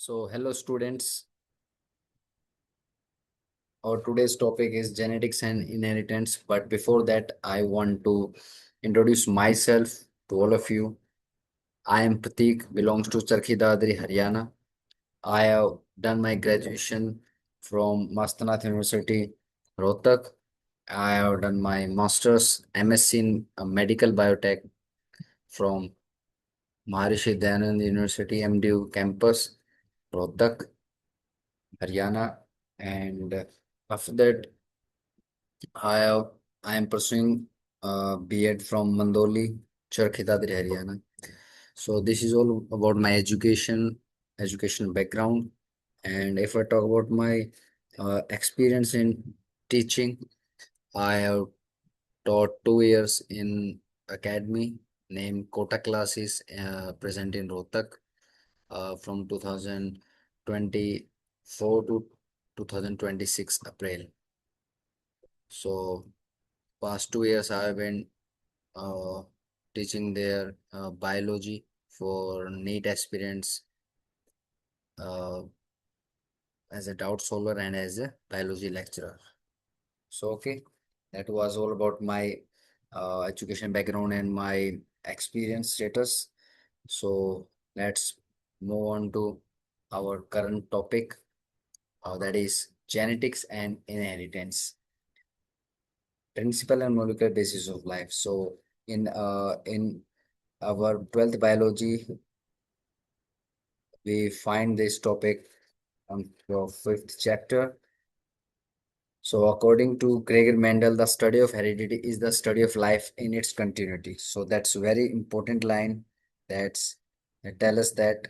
So, hello students. Our today's topic is genetics and inheritance. But before that, I want to introduce myself to all of you. I am Pratik, belongs to Charkhi Dadri, Haryana. I have done my graduation from Mastanath University, Rohtak. I have done my master's MSc in medical biotech from Maharishi Dayanand University, MDU campus, Rohtak, Haryana. And after that, I have, I am pursuing B.Ed from Mandoli, Charkhitadri, Haryana. So this is all about my education background. And if I talk about my experience in teaching, I have taught 2 years in academy named Kota Classes, present in Rohtak, from 2024 to 2026 April. So past 2 years I have been uh, teaching their biology for NEET aspirants, uh, as a doubt solver and as a biology lecturer. So, okay, that was all about my education background and my experience status. So, let's move on to our current topic, that is genetics and inheritance, principle and molecular basis of life. So, in our 12th biology, we find this topic on your fifth chapter. So, according to Gregor Mendel, the study of heredity is the study of life in its continuity. So, that's a very important line. That's that tell us that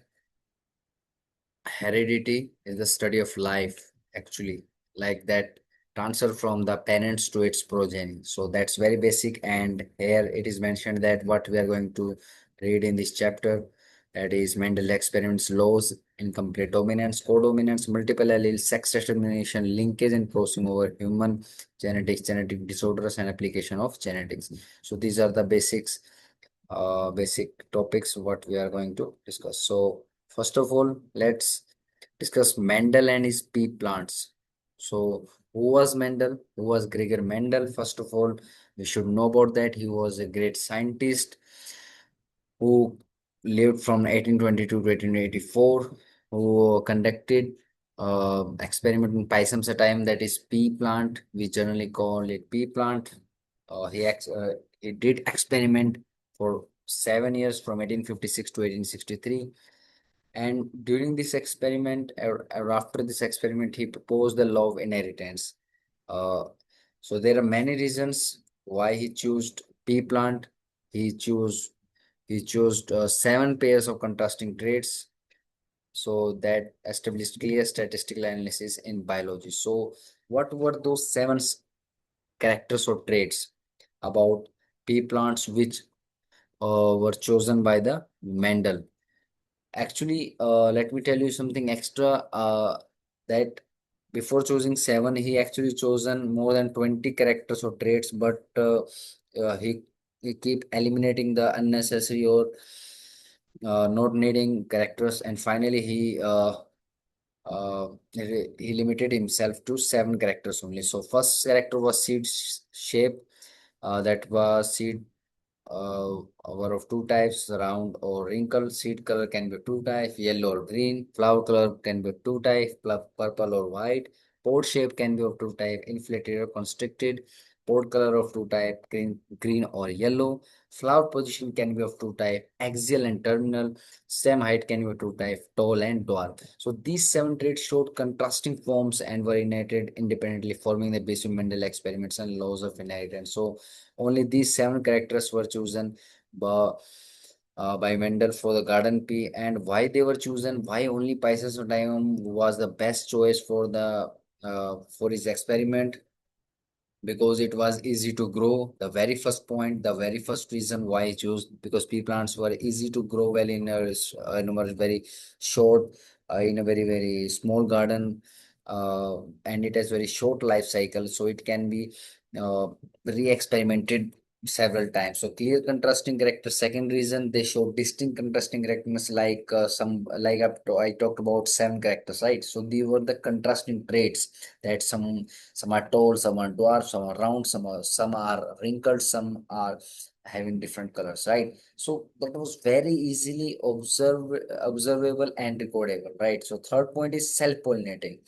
heredity is the study of life, actually, like that transfer from the parents to its progeny. So, that's very basic. And here it is mentioned that what we are going to read in this chapter, that is Mendel experiments, laws, incomplete dominance, codominance, multiple alleles, sex determination, linkage and crossing over, human genetics, genetic disorders, and application of genetics. So these are the basic topics what we are going to discuss. So first of all, let's discuss Mendel and his pea plants. So who was Mendel? Who was Gregor Mendel? First of all, we should know about that. He was a great scientist who lived from 1822 to 1884, who conducted experiment in Pisum sativum, that is pea plant. We generally call it pea plant. He did experiment for 7 years from 1856 to 1863. And during this experiment, or after this experiment, he proposed the law of inheritance. Uh, so there are many reasons why he chose pea plant. He chose he chose seven pairs of contrasting traits, so that established clear statistical analysis in biology. So what were those characters or traits about pea plants which were chosen by the Mendel? Actually, let me tell you something extra. That before choosing seven, he actually chosen more than 20 characters or traits, but he keep eliminating the unnecessary or not needing characters, and finally he limited himself to seven characters only. So first character was seed shape. That was seed are of two types, round or wrinkled. Seed color can be two types, yellow or green. Flower color can be two types, purple or white. Pod shape can be of two types, inflated or constricted. Pod color of two types, green or yellow. Flower position can be of two types, axial and terminal. Stem height can be of two types, tall and dwarf. So these seven traits showed contrasting forms and were inherited independently, forming the basis of Mendel experiments and laws of inheritance. So only these seven characters were chosen by, by Mendel for the garden pea, and why they were chosen, why only Pisces was the best choice for his experiment, because it was easy to grow. The very first point, the very first reason why I chose, because pea plants were easy to grow well in a very short, in a very small garden, and it has very short life cycle, so it can be uh, re-experimented several times. So clear contrasting characters. Second reason, they show distinct contrasting characters like I talked about seven characters, right? So these were the contrasting traits that some are tall, some are dwarf, some are round, some are wrinkled, some are having different colors, right? So that was very easily observable and recordable, right? So third point is self-pollinating.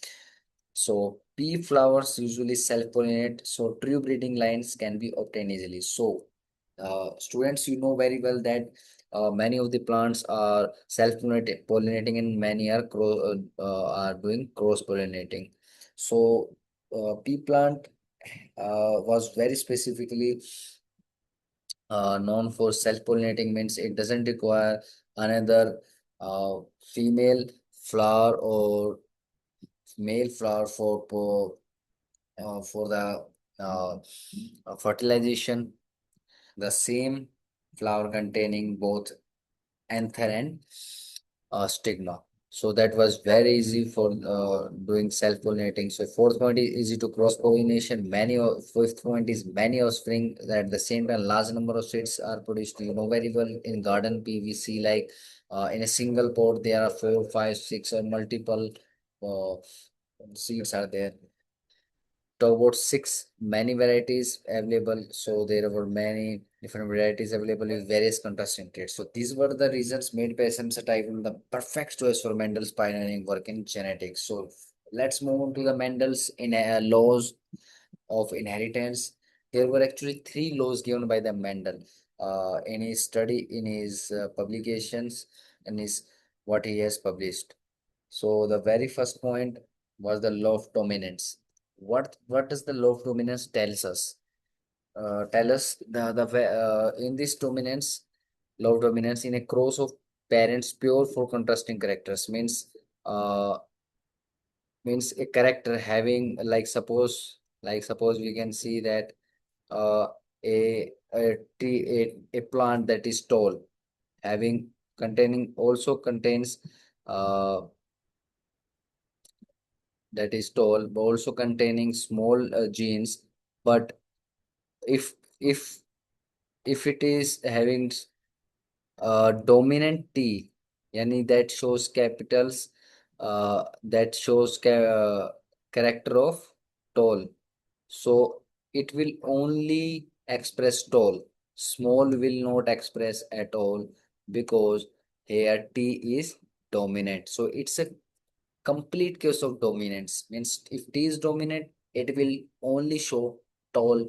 So pea flowers usually self-pollinate, so true breeding lines can be obtained easily. So students, you know very well that many of the plants are self-pollinating and many are doing cross-pollinating. So pea plant was very specifically known for self-pollinating, means it doesn't require another female flower or male flower for the uh, fertilization. The same flower containing both anther and stigma. So that was very easy for doing self-pollinating. So fourth point is easy to cross-pollination. Fifth point is many offspring that at the same time large number of seeds are produced. You know very well in garden PVC, like in a single pot there are four, five, six or multiple uh, seeds are there. Talk about six many varieties available. So there were many different varieties available with various contrasting traits. So these were the reasons made by SMSA Tycoon the perfect choice for Mendel's pioneering work in genetics. So let's move on to the Mendel's in laws of inheritance. There were actually three laws given by the Mendel in his study, in his publications, and his what he has published. So the very first point was the law of dominance. What does the law of dominance tells us? Tell us in this dominance, law of dominance in a cross of parents pure for contrasting characters uh means a character having like suppose we can see that uh a plant that is tall having containing also contains uh that is tall, but also containing small genes. But if if if it is having dominant T, yani that shows capitals, that shows character of tall. So it will only express tall. Small will not express at all because here T is dominant. So it's a complete case of dominance, means if T is dominant it will only show tall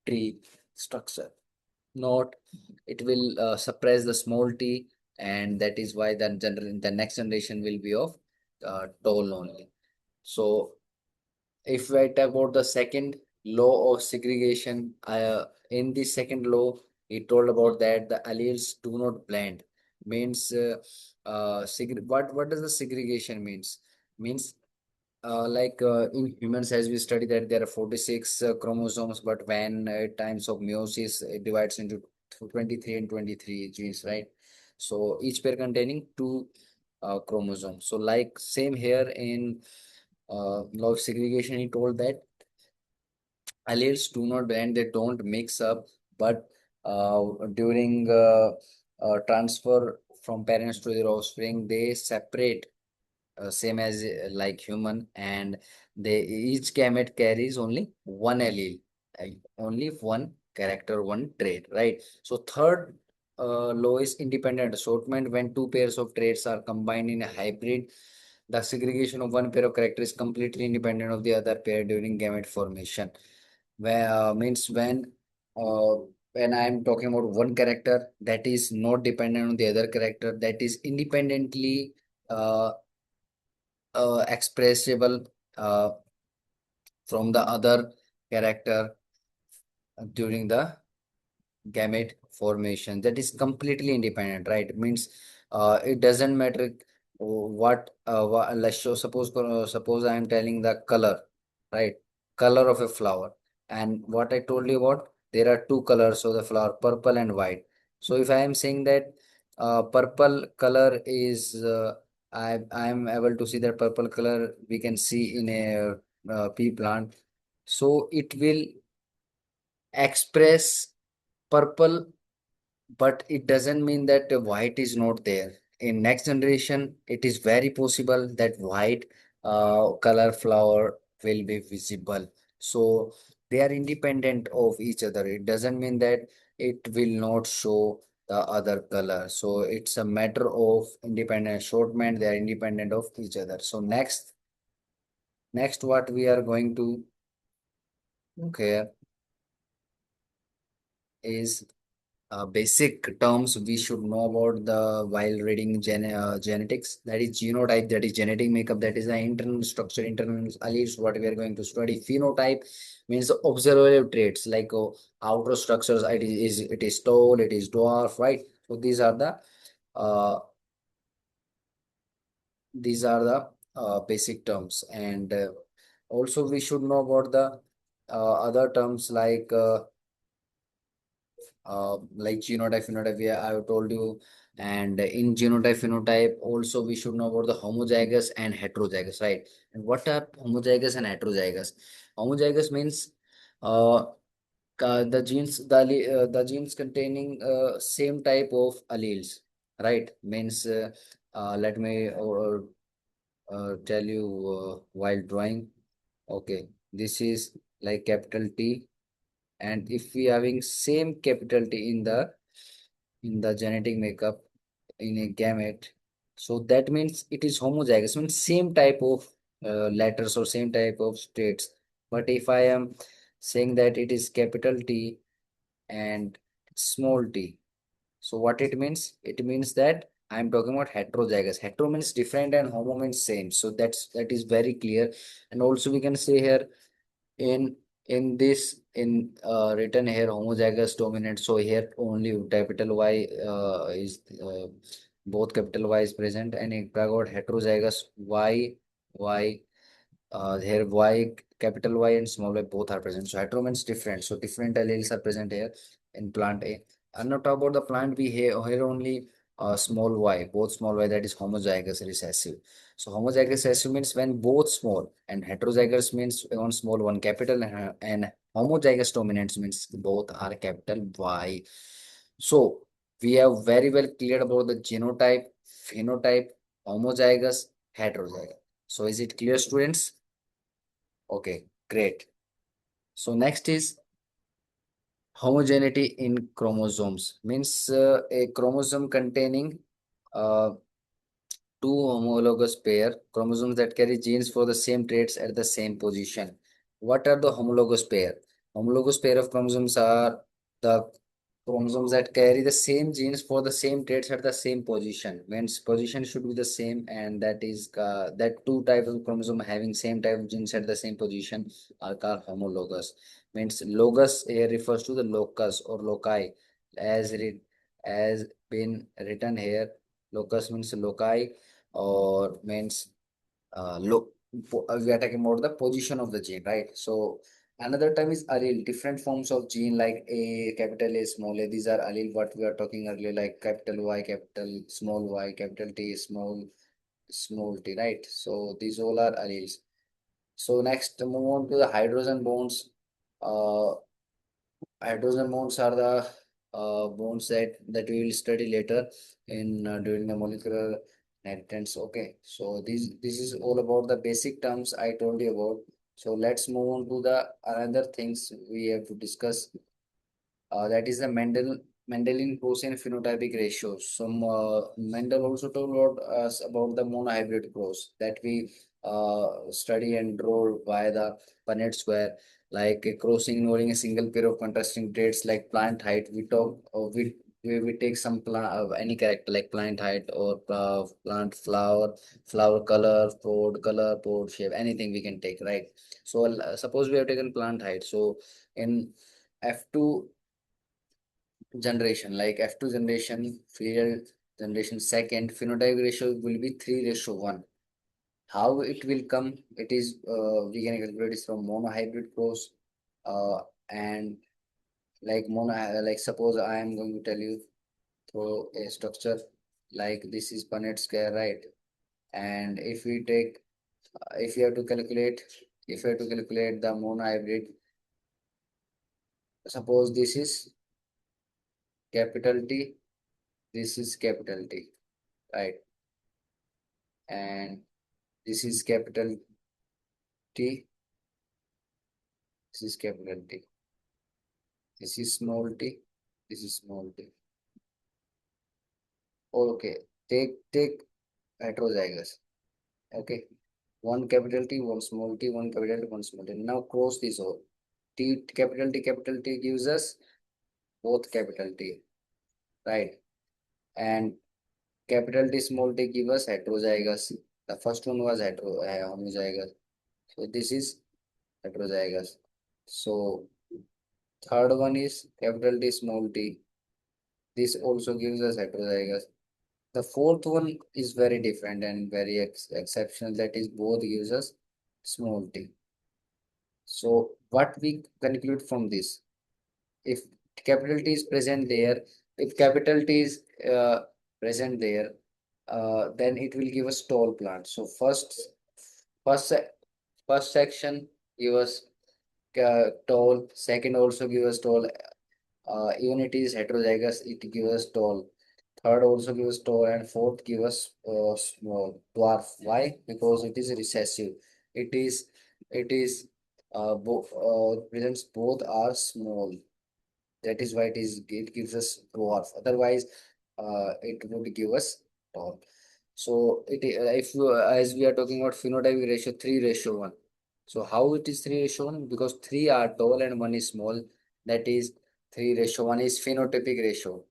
tree structure, not it will suppress the small t, and that is why the next generation will be of tall only. So if I talk about the second law of segregation, in the second law, it told about that the alleles do not blend. Means what does the segregation means? Means in humans, as we study that there are 46 chromosomes, but when at times of meiosis, it divides into 23 and 23 genes, right? So each pair containing two chromosomes. So like same here in law of segregation, he told that alleles do not blend, they don't mix up, but during transfer from parents to their offspring, they separate same as like human, and they each gamete carries only one allele, only one character, one trait, right? So third law is independent assortment. When two pairs of traits are combined in a hybrid, the segregation of one pair of characters is completely independent of the other pair during gamete formation. Where means uh, when I'm talking about one character that is not dependent on the other character, that is independently uh, expressible from the other character during the gamete formation, that is completely independent, right? Means it doesn't matter let's show suppose I am telling the color, right? Color of a flower, and what I told you about, there are two colors of the flower, purple and white. So if I am saying that purple color is I am able to see that purple color we can see in a pea plant, so it will express purple, but it doesn't mean that the white is not there. In next generation, it is very possible that white color flower will be visible. So they are independent of each other. It doesn't mean that it will not show the other color. So it's a matter of independent assortment. They are independent of each other. So next what we are going to look here is basic terms we should know about the while reading genetics. That is genotype, that is genetic makeup, that is the internal structure, internal alleles what we are going to study. Phenotype means the observable traits like outer structures. It is tall, it is dwarf, right? So uh, these are the basic terms, and also we should know about the other terms like genotype, phenotype, yeah, I have told you. And in genotype, phenotype, also we should know about the homozygous and heterozygous, right? And what are homozygous and heterozygous? Homozygous means uh, the genes containing same type of alleles, right? Means let me tell you while drawing. Okay, this is like capital T, and if we having same capital T in the genetic makeup in a gamete, so that means it is homozygous, means same type of letters or same type of states. But if I am saying that it is capital T and small t, so what it means? It means that I'm talking about heterozygous. Hetero means different and homo means same. So that is very clear. And also we can say here in in written here homozygous dominant, so here only capital Y is both capital Y is present, and if I got heterozygous Y, here Y, capital Y and small y both are present. So hetero means different. So different alleles are present here in plant A. And not talk about the plant B, here only small y, both small y, that is homozygous recessive. So homozygous recessive means when both small, and heterozygous means one small, one capital, and homozygous dominant means both are capital Y. So we have very well cleared about the genotype, phenotype, homozygous, heterozygous. So is it clear, students? Okay, great. So next is homogeneity in chromosomes. Means a chromosome containing uh, two homologous pair chromosomes that carry genes for the same traits at the same position. What are the homologous pair? Homologous pair of chromosomes are the chromosomes that carry the same genes for the same traits at the same position. Means position should be the same, and that two types of chromosome having same type of genes at the same position are called homologous. Means logos here refers to the locus or loci, as been written here. Locus means loci, or means look, we are talking about the position of the gene, right? So another term is allele, different forms of gene like a, capital A, small a. These are allele what we are talking earlier, like capital Y, capital small y, capital T, small t, right? So these all are alleles. So next, move on to the hydrogen bonds. uh Hydrogen bonds are the bonds that we will study later in during the molecular inheritance. Okay, so this is all about the basic terms I told you about. So let's move on to the another things we have to discuss. That is the Mendelian cross and phenotypic ratios. Some Mendel also told us about the monohybrid cross that we study and draw by the Punnett square, like a crossing involving a single pair of contrasting traits like plant height. We take some plant any character like plant height or plant flower color, pod shape, anything we can take, right? So suppose we have taken plant height. So in F2 generation, like F2 generation, filial generation second, phenotype ratio will be 3:1. How it will come? It is we can calculate it from monohybrid cross, uh, and like like suppose I am going to tell you through a structure like this is Punnett square, right? And if you have to calculate, the monohybrid, suppose this is capital T, this is capital T, right? And this is capital T, this is capital T, this is small t, this is small t. Okay, take heterozygous. Okay, one capital T, one small t, one capital T, one small t. Now cross this all. Capital T gives us both capital T, right? And capital T small t gives us heterozygous. The first one was homozygous. So this is heterozygous. So third one is capital T small t. This also gives us heterozygous. The fourth one is very different and very exceptional. That is both gives us small t. So what we conclude from this? If capital T is present there, if capital T is present there, then it will give us tall plant. So first, se- first section give us tall. Second also give us tall. Even it is heterozygous, it gives us tall. Third also gives tall, and fourth give us small dwarf. Why? Because it is recessive. It is it is both presents both are small. That is why it gives us dwarf. Otherwise, it would give us tall. So if you, as we are talking about phenotypic ratio, 3:1. So how it is 3:1? Because three are tall and one is small. That is 3:1 is phenotypic ratio.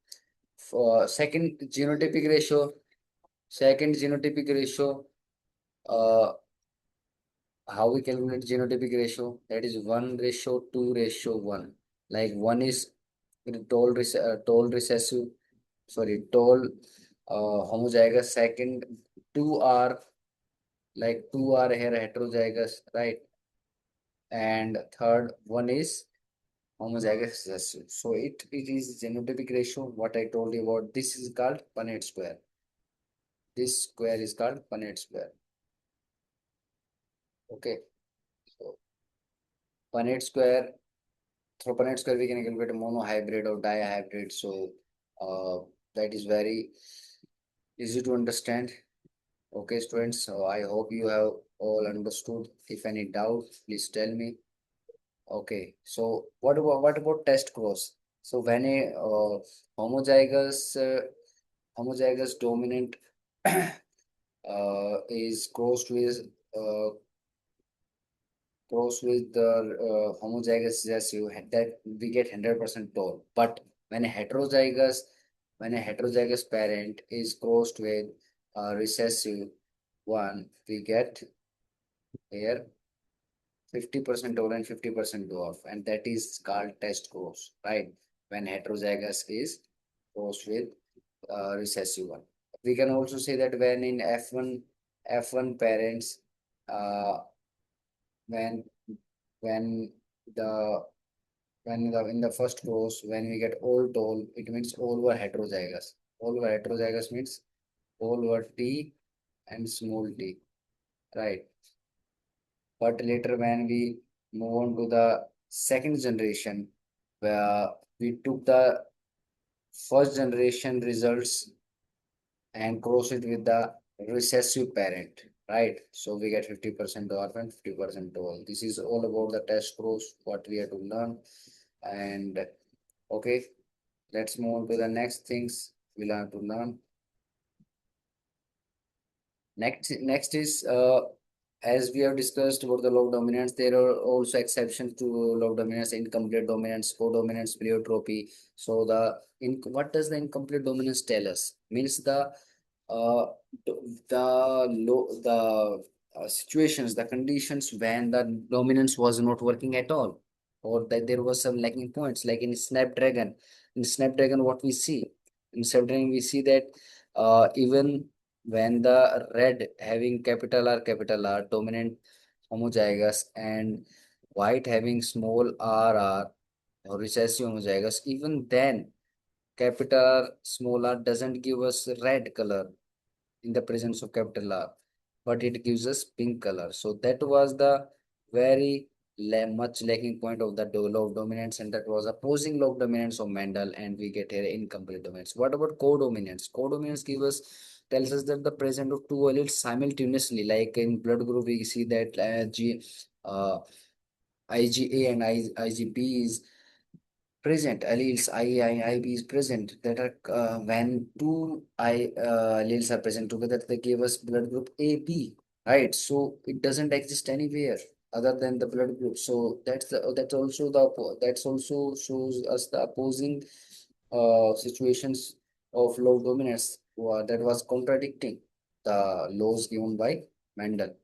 For second genotypic ratio, uh, how we calculate genotypic ratio? That is 1:2:1. Like one is tall recessive, sorry, tall homozygous. Second, two are two are here heterozygous, right? And third one is homozygous recessive. So it is genotypic ratio. What I told you about, this is called Punnett square. This square is called Punnett square. Okay. So Punnett square, through Punnett square we can calculate monohybrid or dihybrid. So that is very easy to understand. Okay, students, so I hope you have all understood. If any doubt, please tell me. Okay, so what about test cross? So when a homozygous homozygous dominant is uh, crossed with the homozygous recessive, that we get 100% tall. But when a heterozygous parent is crossed with recessive one, we get here 50% tall and 50% dwarf, and that is called test cross, right? When heterozygous is crossed with recessive one. We can also say that when in F1 parents, uh, when when the in the first cross, when we get all tall, it means all were heterozygous. All were heterozygous means all were T and small t, right? But later when we move on to the second generation, where we took the first generation results and cross it with the recessive parent, right? So we get 50% dwarf and 50% tall. This is all about the test cross, what we have to learn. And okay, let's move on to the next things we'll have to learn. Next is as we have discussed about the log dominance, there are also exceptions to log dominance: incomplete dominance, codominance, pleiotropy. So what does the incomplete dominance tell us? Means uh, the situations, the conditions when the dominance was not working at all, or that there was some lacking points, like in Snapdragon. In Snapdragon, what we see in Snapdragon, we see that even when the red having capital R dominant homozygous, and white having small r or recessive homozygous, even then capital R small r doesn't give us red color in the presence of capital R, but it gives us pink color. So that was the very much lacking point of the law of dominance, and that was opposing law of dominance of Mendel, and we get here incomplete dominance. What about codominance? Codominance gives us tells us that the presence of two alleles simultaneously, like in blood group, we see that uh, IgA and IgB is present, alleles IB is present, that are when two alleles are present together, they give us blood group AB, right? So it doesn't exist anywhere other than the blood group. So that's also shows us the opposing situations of law of dominance, that was contradicting the laws given by Mendel.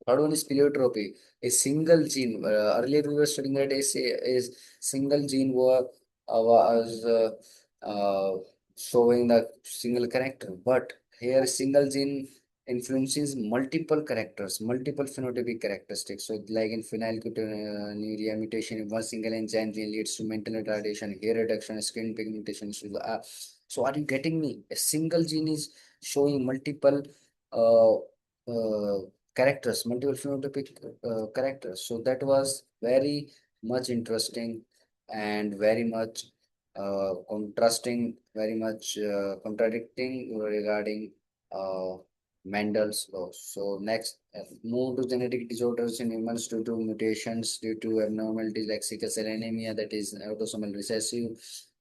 Third one is pleiotropy, a single gene. Earlier we were studying that is single gene was showing the single character, but here single gene influences multiple characters, multiple phenotypic characteristics. So like in phenylketonuria mutation in one single enzyme gene leads to mental retardation, hair reduction, skin pigmentation. So are you getting me? A single gene is showing multiple uh, characters, multiple phenotypic characters. So that was very much interesting and very much contrasting, very much contradicting regarding uh, Mendel's laws. So next, move to genetic disorders in humans due to mutations, due to abnormalities like sickle cell anemia, that is autosomal recessive,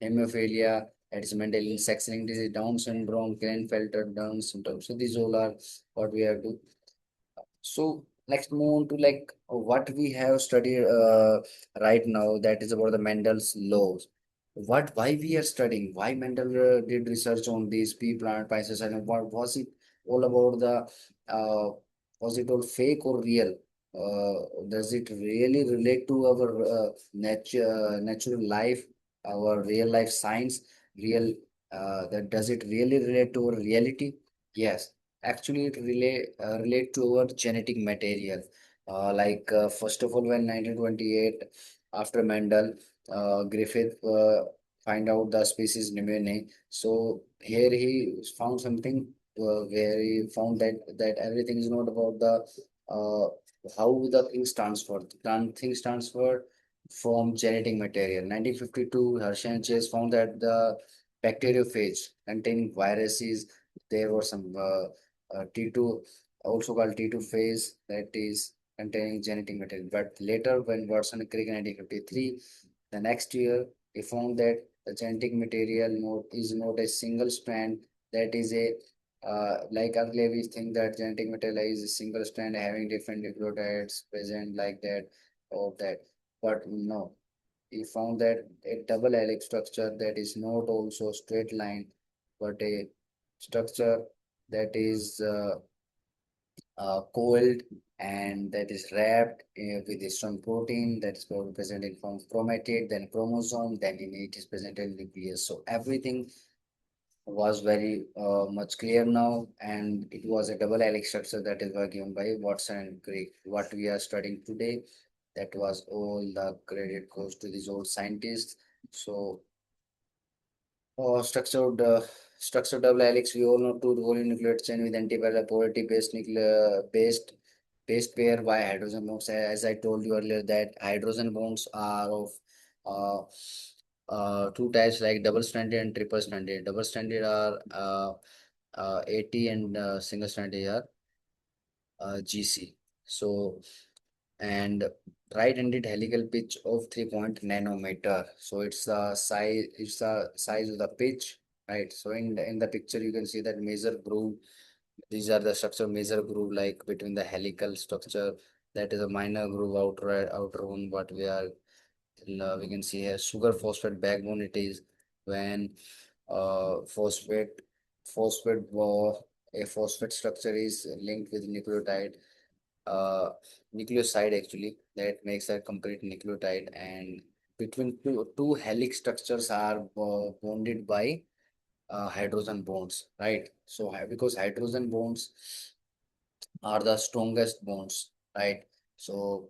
hemophilia, that is Mendelian sex-linked disease, Down syndrome, Klinefelter Down syndrome. So these all are what we have to. So next move on to like what we have studied right now, that is about the Mendel's laws. Why we are studying, why Mendel did research on these pea plant spices, and what was it all about was it all fake or real? Does it really relate to our natural life, our real life science, real, that does it really relate to our reality? Yes, actually it relate to our genetic material. First of all, when 1928, after Mendel, Griffith find out the species Nimene. So here he found something where he found that everything is not about the uh, how the thing stands for. The thing stands for from genetic material. 1952, Hershey and Chase found that the bacteriophage containing viruses, there were some T2, also called T2 phase, that is containing genetic material. But later, when Watson and Crick in 1953, the next year, we found that the genetic material node is not a single strand, that is a like earlier we think that genetic material is a single strand having different nucleotides present like that or that, but no, we found that a double helix structure that is not also straight line, but a structure that is coiled and that is wrapped with a strong protein that is present in form of chromatid, then chromosome, then in it is present in nucleus. So everything was very much clear now, and it was a double helix structure that is given by Watson and Crick. What we are studying today, that was all the credit goes to these old scientists. So structured double helix, we all know two polynucleotide chain with antiparallel polarity based nuclear based pair by hydrogen bonds. As I told you earlier, that hydrogen bonds are of uh, two types, like double stranded and triple stranded. Double stranded are 80, and single stranded are GC. So and right-handed helical pitch of 3 nanometer. So it's the size of the pitch, right? So in the picture you can see that major groove. These are the structure major groove, like between the helical structure. That is a minor groove outer one. What we can see here, sugar phosphate backbone. It is when phosphate phosphate a phosphate structure is linked with nucleotide, uh, nucleoside actually, that makes a complete nucleotide, and between two helix structures are bonded by hydrogen bonds, right? So because hydrogen bonds are the strongest bonds, right? So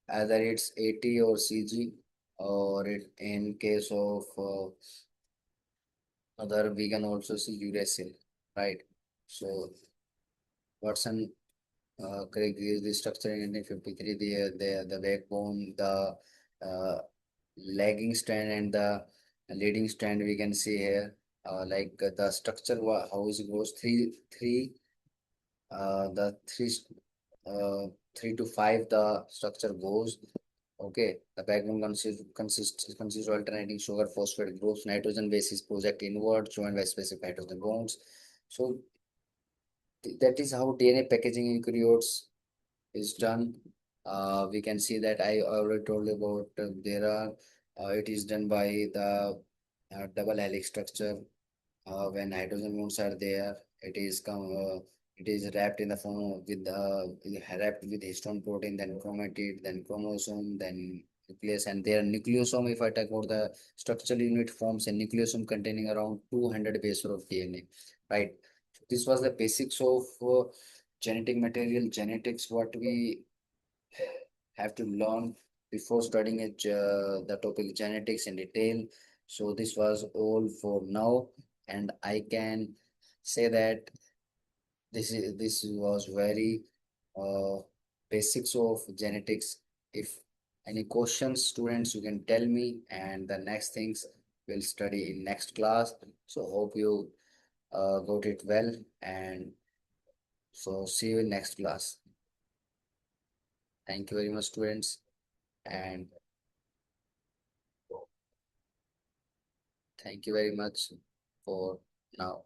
either it's AT or CG, or in case of other, we can also see uracil, right? So Watson Craig is the structure in 1953, the backbone, the uh, lagging strand and the leading strand we can see here. The structure, how it goes, the uh, 3 to 5 the structure goes. Okay, the backbone consists of alternating sugar phosphate groups, nitrogen bases project inward, joined by specific nitrogen bonds. So that is how DNA packaging in eukaryotes is done. We can see that I already told you about there are it is done by the double helix structure. When hydrogen bonds are there, it is wrapped in the form with wrapped with histone protein, then chromatid, then chromosome, then nucleus, and their nucleosome. If I talk about the structural unit, forms a nucleosome containing around 200 base pair of DNA. Right. This was the basics of genetic material genetics. What we have to learn before studying the topic genetics in detail. So this was all for now, and I can say that this was very uh, basics of genetics. If any questions, students, you can tell me, and the next things we'll study in next class. So hope you got it well, and so see you in next class. Thank you very much, students, and thank you very much for now.